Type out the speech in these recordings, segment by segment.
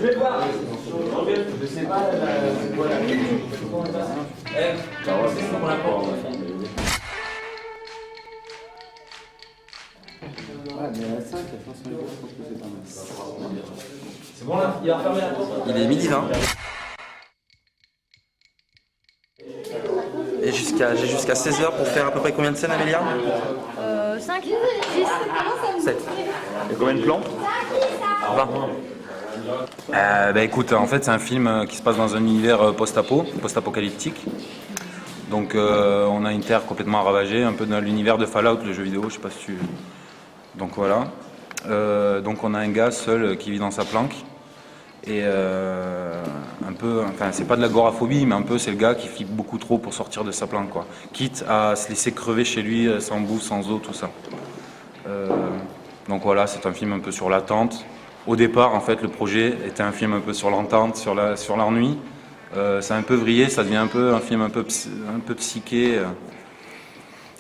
Je vais voir. Je sais pas, voilà. C'est pour la porte. Ouais, mais à 5, je pense que c'est pas mal. C'est bon là, il va fermer la porte. Il est midi 20. Et j'ai jusqu'à 16h pour faire à peu près combien de scènes, Amélia 5, 6, 7. Et combien de plans? 20. Bah écoute, en fait c'est un film qui se passe dans un univers post-apocalyptique. Donc on a une terre complètement ravagée, un peu dans l'univers de Fallout, le jeu vidéo, je sais pas si tu... Donc voilà. Donc on a un gars seul qui vit dans sa planque. Et un peu, enfin c'est pas de l'agoraphobie, mais un peu c'est le gars qui flippe beaucoup trop pour sortir de sa planque, quoi. Quitte à se laisser crever chez lui sans bouffe, sans eau, tout ça. Donc voilà, c'est un film un peu sur l'attente. Au départ, en fait, le projet était un film un peu sur l'entente, sur l'ennui. Ça a un peu vrillé, ça devient un peu un film un peu psyché.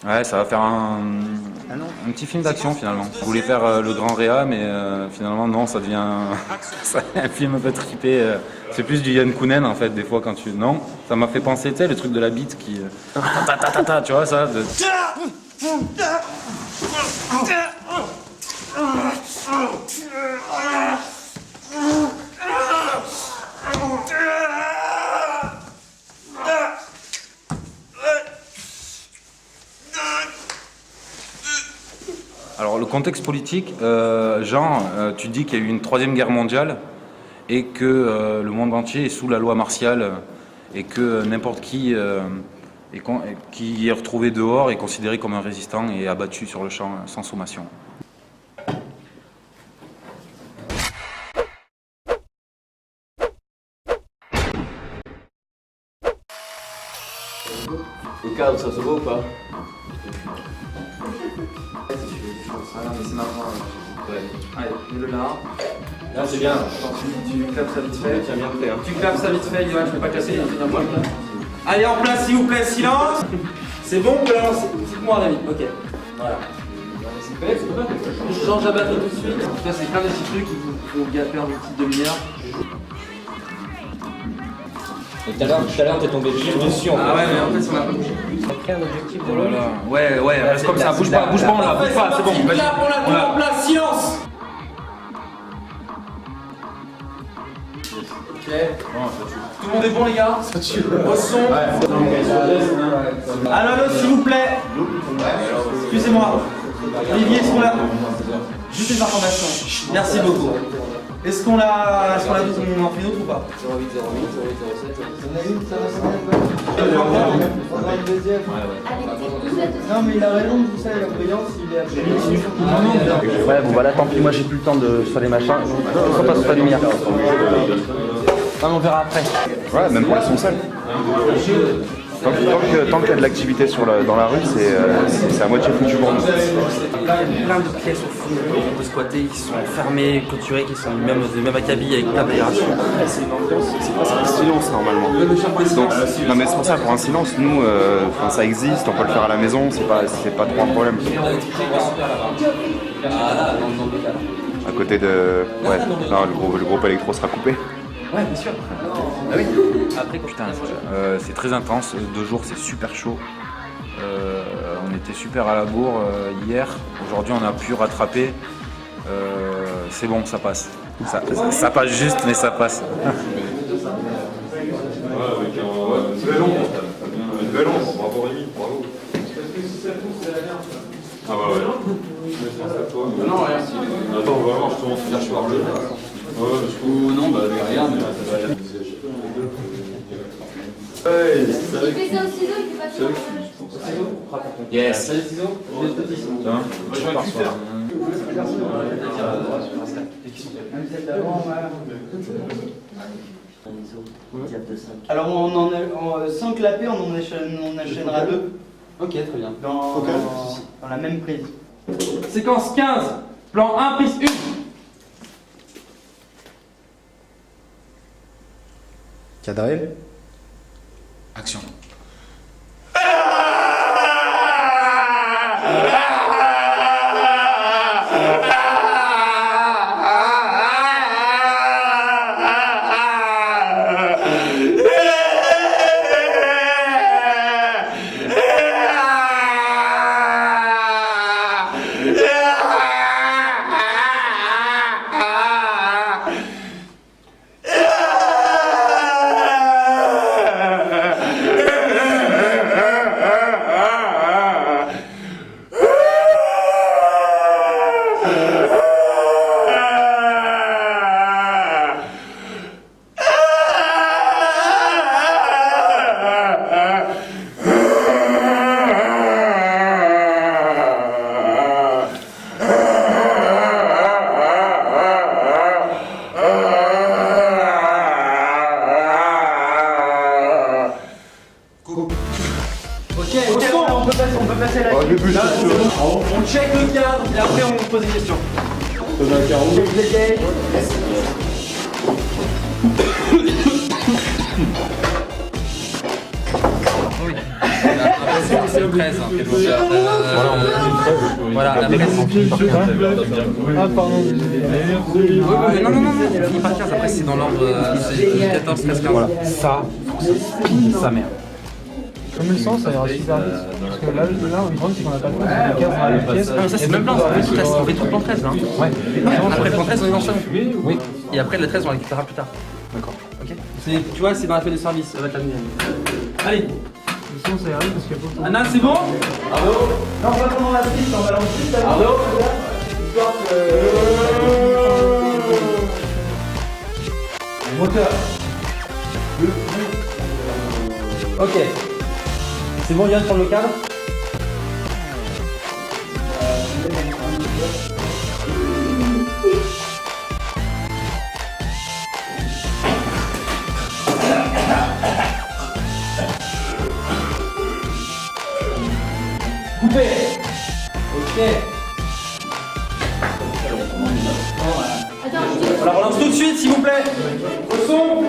Ouais, ça va faire un petit film d'action finalement. Je voulais faire le grand Réa, mais finalement non, ça devient un film un peu trippé. C'est plus du Yann Kounen en fait, des fois quand tu... Non, ça m'a fait penser, tu sais, le truc de la bite qui... tu vois ça Alors le contexte politique, Jean, tu dis qu'il y a eu une troisième guerre mondiale et que le monde entier est sous la loi martiale et que n'importe qui qui est retrouvé dehors est considéré comme un résistant et abattu sur le champ sans sommation. Le cadre, ça se voit ou pas? Ah mais c'est marrant. Allez, mets-le là. Là c'est bien. Tu clapes ça vite fait. Tu as bien fait. Hein. Tu clapes ça vite fait, Yoann, je peux pas casser. Allez en place s'il vous plaît, silence. C'est bon, on peut la lancer. Dites-moi, David. Ok. Voilà. Je change la batterie tout de suite. Ça, c'est plein de petits trucs qu'il faut perdre une petite demi-heure. Tout à l'heure t'es tombé dessus en fait. Ah ouais, mais en fait, on a pas bougé. Après un objectif de Voilà. Ouais, reste comme ça. Bouge pas, on l'a. Bouge pas, c'est bon. Vas-y. Là, on la en place, silence. Ok. Tout le monde est bon, les gars? Au son. Allô, s'il vous plaît. Excusez-moi. Olivier, est-ce qu'on l'a... Juste une information. Merci beaucoup. Est-ce qu'on l'a... on en fait une autre ou pas? 08, 08, 08, 07. On a une, ça va. Non mais il a raison, vous savez, la brillance, il est absolument... Ouais, bon bah là tant pis, moi j'ai plus le temps de faire les machins. Faut pas sur la lumière. Ah, on verra après. Ouais, même pour les sons seuls. Tant qu'il y a de l'activité dans la rue, c'est à moitié foutu pour nous. Il y a plein de pièces au fond qu'on peut squatter, qui sont fermées, clôturées, qui sont du même acabit avec plein d'aération. C'est une ambiance, c'est pas un silence normalement. Donc, non mais c'est pour ça, pour un silence, nous, ça existe, on peut le faire à la maison, c'est pas trop un problème. À côté de... Ouais, non, le groupe électro sera coupé. Ouais, bien sûr. Ah oui. Après, putain, c'est très intense. 2 jours, c'est super chaud. On était super à la bourre hier. Aujourd'hui, on a pu rattraper. C'est bon, ça passe. Ça passe juste, mais ça passe. Une belle ombre, bravo Rémi, bravo. Ah bah ouais. Non, rien. Attends, vraiment, je te montre bien, je parle. Ou non, bah rien, mais ça va aller. Hey, Il fait ça au ciseau, il fait pas ça au montage. Yes. Salut ciseaux. Je pars soir. Alors on en a, sans clapper, on enchaînera 2. Ok, très bien. Dans la même prise. Séquence 15. Plan 1, prise 1. Cadrel. Action. Ah Là, c'est bon. On check le cadre et après on pose des questions. C'est le 13. Voilà, la presse. Ah, pardon. Oui, non, on finit par 15. Après, c'est dans l'ordre 14, 13, 15. Voilà. Ça, c'est sa mère. Comme le sens, ça ira super vite. Parce que là, le problème, c'est qu'on a pas le temps de 15 dans la pièce. Non, ça, c'est même plan. On fait tout le plan 13 là. Ouais. Après le plan 13, on est dans ça. Oui. Et après, le 13, on le récupérera plus tard. D'accord. Ok. Tu vois, c'est dans la feuille de service. Ça va être la mienne. Allez. Le sens, ça ira vite parce qu'il y a pas le temps. Anna, c'est bon? Arnaud? Non, pas pendant la piste, on balance juste la Arnaud? Histoire que... Moteur. Ok. C'est bon, Yann, prendre le cadre? Coupé. Ok. Attends, On la relance tout de suite, s'il vous plaît. Au son.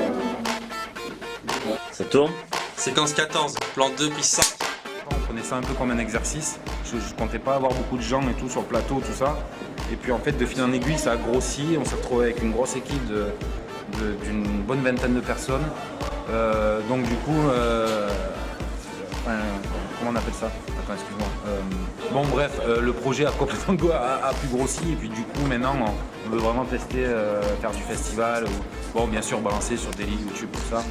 Ça tourne. Séquence 14, plan 2, prise 5. On prenait ça un peu comme un exercice. Je comptais pas avoir beaucoup de gens et tout sur le plateau, tout ça. Et puis en fait, de fil en aiguille, ça a grossi. On s'est retrouvé avec une grosse équipe d'une bonne vingtaine de personnes. Donc du coup, comment on appelle ça? Attends, excuse-moi. Bon bref, le projet a complètement a plus grossi. Et puis du coup, maintenant, on veut vraiment tester, faire du festival. Bon, bien sûr, balancer sur des lignes YouTube, tout ça.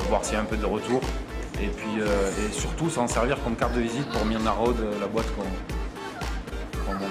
Voir s'il y a un peu de retour. Et puis et surtout s'en servir comme carte de visite pour Myrna Road, la boîte qu'on monte.